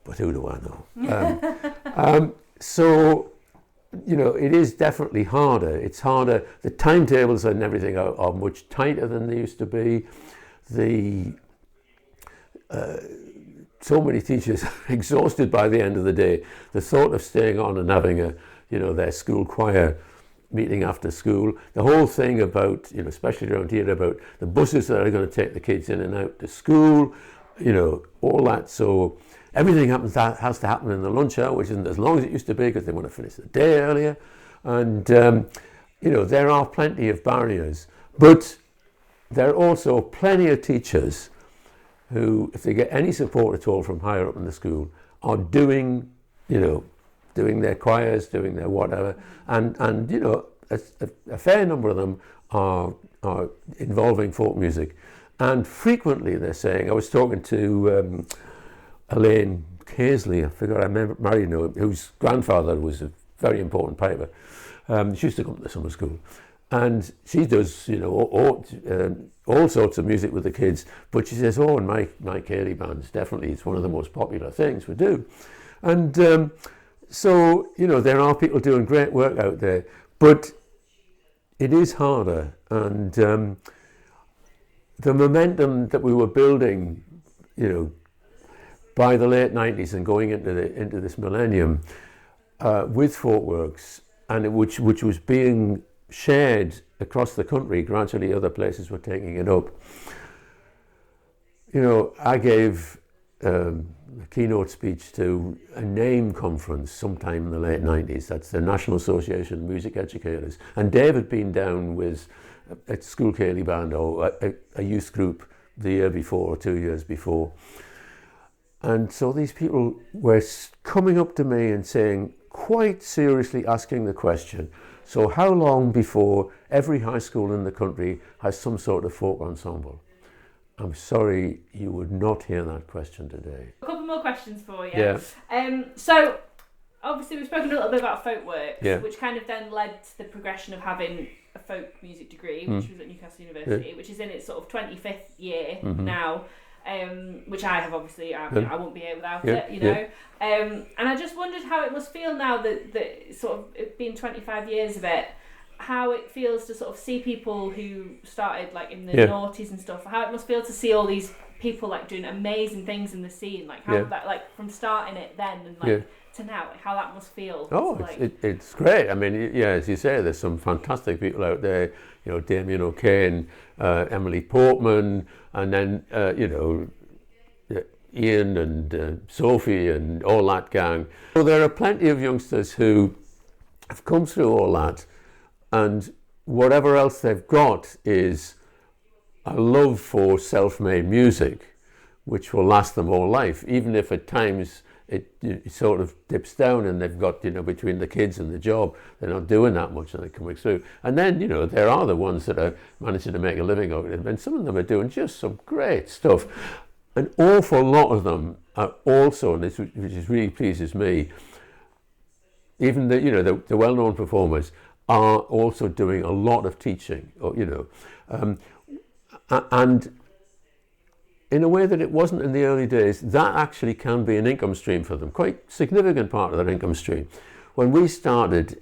But who do I know? So, you know, it is definitely harder. It's harder. The timetables and everything are much tighter than they used to be. So many teachers are exhausted by the end of the day. The thought of staying on and having their school choir meeting after school, the whole thing about, you know, especially around here, about the buses that are going to take the kids in and out to school, you know, all that. So everything has to happen in the lunch hour, which isn't as long as it used to be because they want to finish the day earlier. And, you know, there are plenty of barriers, but there are also plenty of teachers who, if they get any support at all from higher up in the school, are doing their choirs, doing their whatever, and you know, a fair number of them are involving folk music, and frequently they're saying. I was talking to Elaine Casely, I forgot, I married her, whose grandfather was a very important piper. She used to come to the summer school, and she does, you know, all sorts of music with the kids. But she says, "Oh, and my Cayley band's definitely, it's one of the most popular things we do." And so, you know, there are people doing great work out there, but it is harder. And the momentum that we were building, you know, by the late 90s and going into this millennium with Folkworks, and which was being shared across the country, gradually other places were taking it up. You know, I gave a keynote speech to a NAME conference sometime in the late 90s. That's the National Association of Music Educators. And Dave had been down with a school Ceilidh band or a youth group the year before or 2 years before. And so these people were coming up to me and saying, quite seriously asking the question, so how long before every high school in the country has some sort of folk ensemble? I'm sorry, you would not hear that question today. A couple more questions for you. Yeah. So, obviously we've spoken a little bit about folk works, Yeah. which kind of then led to the progression of having a folk music degree, which was at Newcastle University, which is in its sort of 25th year now, which I have obviously, I won't be here without it, you know. And I just wondered how it must feel now that sort of it being 25 years of it, how it feels to sort of see people who started like in the noughties and stuff, how it must feel to see all these people like doing amazing things in the scene, like how that, like from starting it then and like to now, like how that must feel. Oh, like, it's great. I mean, yeah, as you say, there's some fantastic people out there, you know, Damien O'Kane, Emily Portman, and then, you know, Ian and Sophie and all that gang. So there are plenty of youngsters who have come through all that, and whatever else they've got is a love for self-made music, which will last them all life, even if at times it sort of dips down and they've got, you know, between the kids and the job, they're not doing that much and they're coming through. And then, you know, there are the ones that are managing to make a living out of it, and some of them are doing just some great stuff. An awful lot of them are also, and this which really pleases me, even the, you know, the well-known performers are also doing a lot of teaching, or, you know, and in a way that it wasn't in the early days, that actually can be an income stream for them, quite significant part of their income stream. When we started,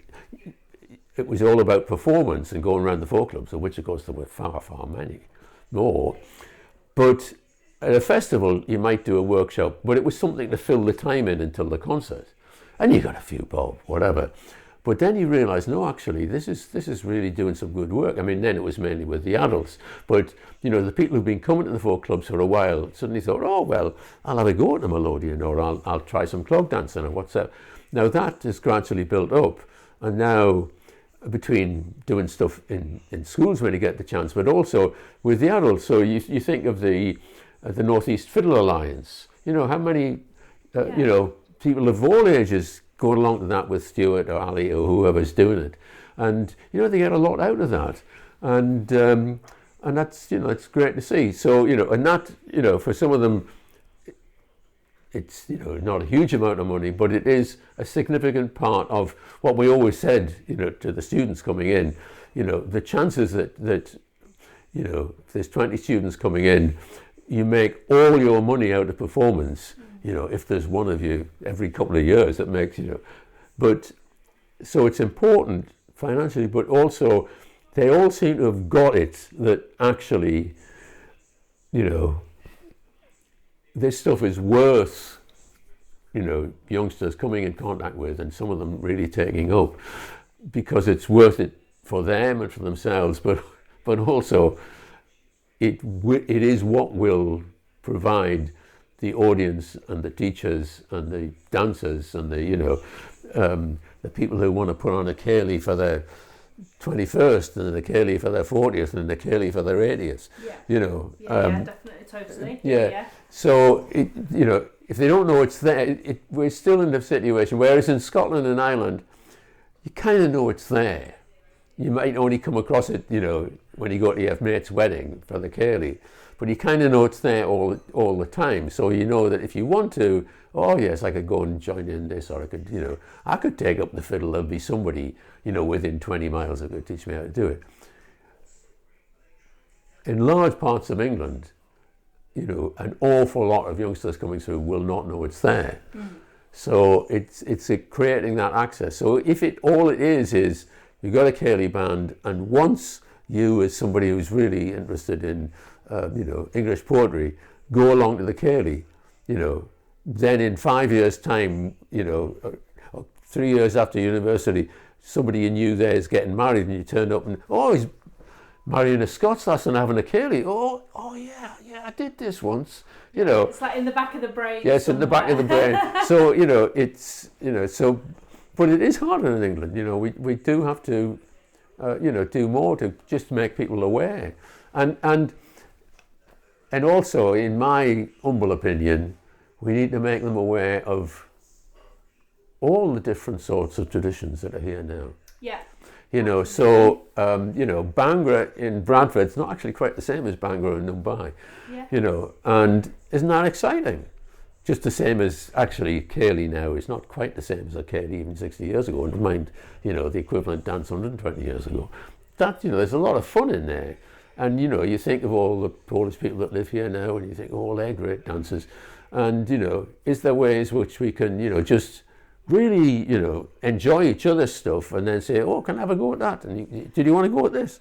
it was all about performance and going around the folk clubs, of which of course there were far, far many more. But at a festival, you might do a workshop, but it was something to fill the time in until the concert. And you got a few bob, whatever. But then you realise, no, actually, this is really doing some good work. I mean, then it was mainly with the adults. But, you know, the people who've been coming to the folk clubs for a while suddenly thought, oh, well, I'll have a go at a melodeon, or I'll try some clog dancing, or what's that. Now, that has gradually built up. And now, between doing stuff in schools when you get the chance, but also with the adults. So you think of the North East Fiddle Alliance. You know, how many, you know, people of all ages going along to that with Stuart or Ali or whoever's doing it, and you know, they get a lot out of that, and that's, you know, it's great to see. So, you know, and that, you know, for some of them, it's, you know, not a huge amount of money, but it is a significant part of what we always said, you know, to the students coming in. You know, the chances that you know, if there's 20 students coming in, you make all your money out of performance. You know, if there's one of you every couple of years that makes, you know, but so it's important financially, but also they all seem to have got it that actually, you know, this stuff is worth, you know, youngsters coming in contact with, and some of them really taking up, because it's worth it for them and for themselves, but also it is what will provide the audience and the teachers and the dancers and the, you know, the people who want to put on a Ceilidh for their 21st and a Ceilidh for their 40th and a Ceilidh for their 80th. Yeah. You know. Yeah, definitely, totally. Yeah. So, you know, if they don't know it's there, we're still in the situation. Whereas in Scotland and Ireland, you kind of know it's there. You might only come across it, you know, when you go to your mate's wedding for the Ceilidh. But you kind of know it's there all the time. So you know that if you want to, oh yes, I could go and join in this, or I could, you know, I could take up the fiddle. There'll be somebody, you know, within 20 miles who could teach me how to do it. In large parts of England, you know, an awful lot of youngsters coming through will not know it's there. So it's creating that access. So if all it is you've got a Ceilidh band, and once you, as somebody who's really interested in you know, English poetry, go along to the Ceilidh, you know, then in 5 years' time, you know, 3 years after university, somebody you knew there is getting married, and you turn up and, oh, he's marrying a Scots lass and having a Cayley. Oh yeah, I did this once. You know, it's like in the back of the brain. Yes, in the back of the brain. So but it is harder in England. You know, we do have to, do more to just make people aware, and also, in my humble opinion, we need to make them aware of all the different sorts of traditions that are here now. Yeah. You know, so, Bhangra in Bradford's not actually quite the same as Bhangra in Mumbai. Yeah. You know, and isn't that exciting? Just the same as actually Cayley now is not quite the same as a Cayley even 60 years ago. Never mind, the equivalent dance 120 years ago. That, there's a lot of fun in there. And, you think of all the Polish people that live here now and you think, oh, they're great dancers. And, is there ways which we can, just really, enjoy each other's stuff and then say, oh, can I have a go at that? And did you want to go at this?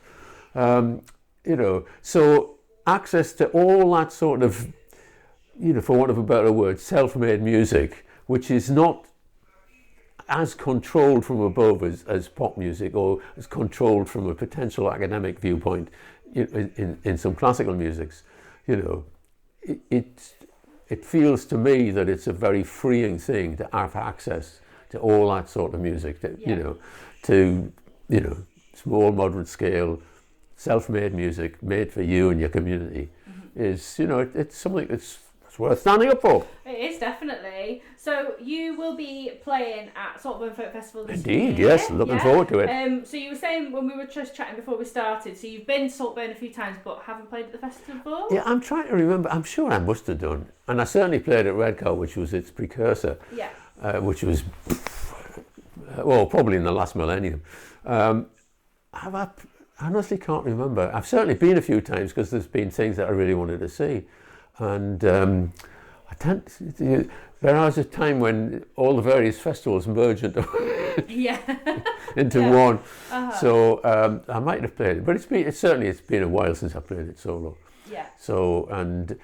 So access to all that sort of, for want of a better word, self-made music, which is not as controlled from above as pop music or as controlled from a potential academic viewpoint in some classical musics, it feels to me that it's a very freeing thing to have access to all that sort of music, to small, moderate scale, self-made music made for you and your community is, it's something that's worth standing up for. It is, definitely. So you will be playing at Saltburn Folk Festival this Indeed, year. yes, looking forward to it. So you were saying when we were just chatting before we started, so you've been to Saltburn a few times but haven't played at the festival before? Yeah, I'm trying to remember. I'm sure I must have done. And I certainly played at Redcar, which was its precursor, which was, probably in the last millennium. I honestly can't remember. I've certainly been a few times because there's been things that I really wanted to see. And there was a time when all the various festivals merged into one. Uh-huh. So I might have played it, but it's been a while since I played it solo. Yeah. So and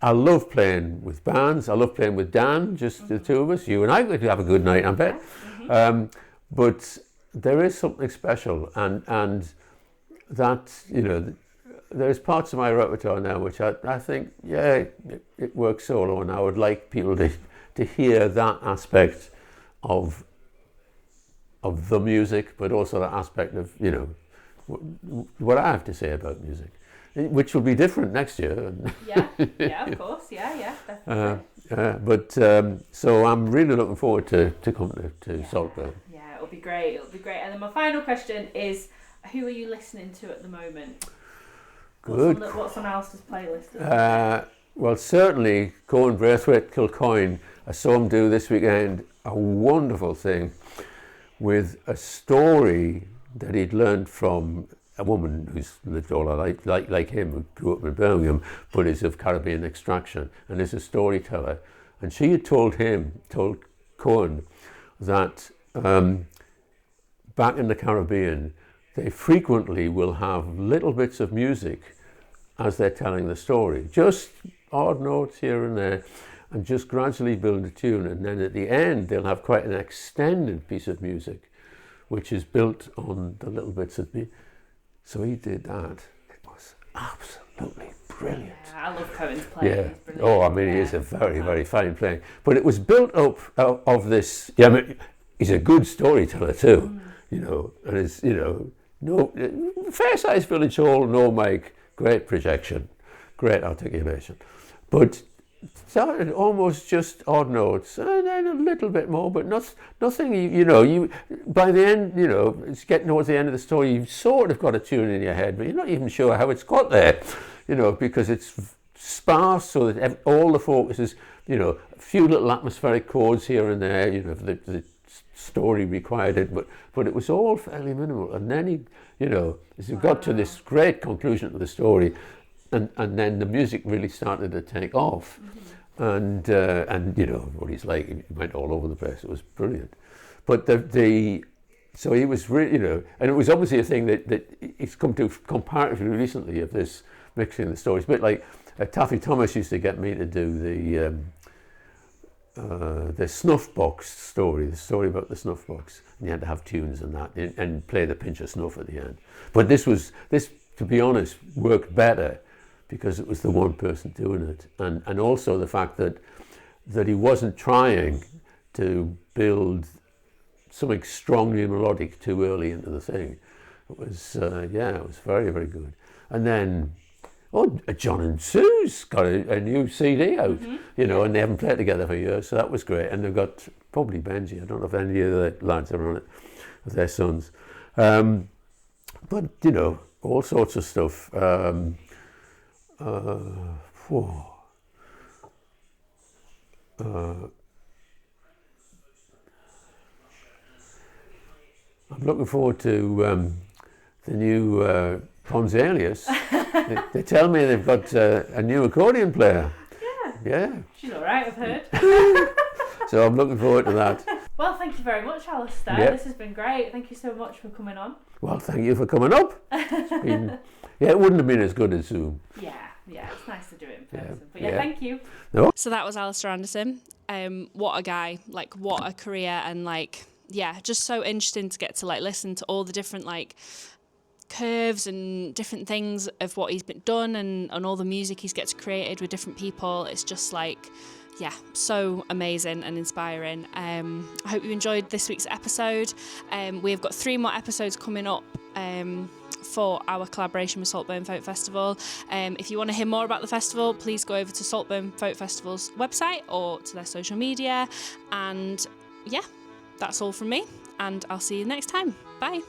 I love playing with bands. I love playing with Dan, just the two of us. You and I could have a good night, I bet. Mm-hmm. But there is something special, and that there's parts of my repertoire now which I think, it works solo, and I would like people to hear that aspect of the music, but also that aspect of, what I have to say about music, which will be different next year. Yeah, of course, yeah, definitely. So I'm really looking forward to coming to Saltburn. Yeah, it'll be great. And then my final question is, who are you listening to at the moment? Good. What's on Alistair's playlist? Well, certainly Cohen Braithwaite Kilcoyne. I saw him do this weekend a wonderful thing with a story that he'd learned from a woman who's lived all her life, like him, who grew up in Birmingham, but is of Caribbean extraction and is a storyteller. And she had told Cohen, that back in the Caribbean, they frequently will have little bits of music as they're telling the story, just odd notes here and there, and just gradually build a tune. And then at the end, they'll have quite an extended piece of music, which is built on the little bits of music. So he did that. It was absolutely brilliant. Yeah, I love Cohen's playing. Yeah. He is a very, very fine player. But it was built up of this. He's a good storyteller too. And it's no fair-sized village hall, no mic, great projection, great articulation, but started almost just odd notes and then a little bit more, but nothing. You by the end, it's getting towards the end of the story. You've sort of got a tune in your head, but you're not even sure how it's got there, because it's sparse, so that all the focus is, a few little atmospheric chords here and there. The story required it, but it was all fairly minimal. And then as he got to this great conclusion to the story, and then the music really started to take off. Mm-hmm. And what he's like, he went all over the place. It was brilliant. But so he was really, and it was obviously a thing that he's come to comparatively recently, of this mixing the stories. A bit like Taffy Thomas used to get me to do the snuff box story, the story about the snuff box. And you had to have tunes and that, and play the pinch of snuff at the end. But this, to be honest, worked better because it was the one person doing it. And also the fact that he wasn't trying to build something strongly melodic too early into the thing. It was, it was very, very good. And then, John and Sue's got a new CD out, and they haven't played together for years, so that was great. And they've got probably Benji, I don't know if any of the lads are on it, of their sons. But, all sorts of stuff. I'm looking forward to the new Ponsalius. they tell me they've got a new accordion player. Yeah. She's all right, I've heard. So I'm looking forward to that. Well, thank you very much, Alistair. Yeah. This has been great. Thank you so much for coming on. Well, thank you for coming up. It wouldn't have been as good as Zoom. Yeah, it's nice to do it in person. But yeah. Thank you. No. So that was Alistair Anderson. What a guy, what a career, and just so interesting to get to listen to all the different curves and different things of what he's been done and all the music he's gets created with different people. It's just so amazing and inspiring. I hope you enjoyed this week's episode. We've got 3 more episodes coming up for our collaboration with Saltburn Folk Festival. If you want to hear more about the festival, please go over to Saltburn Folk Festival's website or to their social media. And that's all from me, and I'll see you next time. Bye.